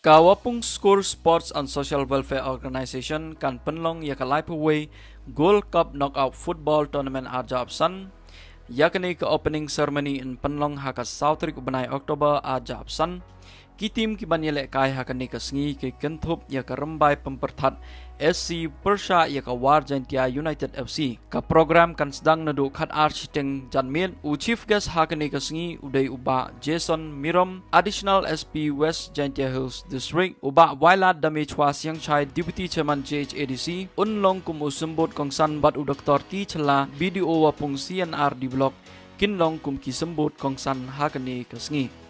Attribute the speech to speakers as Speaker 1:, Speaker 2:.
Speaker 1: Kawapung School Sports and Social Welfare Organization kan penlong yaka Liveaway Gold Cup Knockout Football Tournament arja absan yakni ke opening ceremony in penlong haka Sautrik ubanai Oktober arja absan kitim kiban yelek kai hakani ke sngi ke kentup yaka rembai pempertat SC Pyrda yaka war jantia United FC ka program kan sedang nadu khat architeng janmien u chief guest hakani ke sngi udai uba Jason Mirom additional SP West Jantia Hills District uba Wailat dami chwa siang chai deputy chairman JHADC unlong kum usembut kongsan bat u Dr. T chela BDO wapung CNR di blok kinlong kum kisembut kongsan hakani ke sngi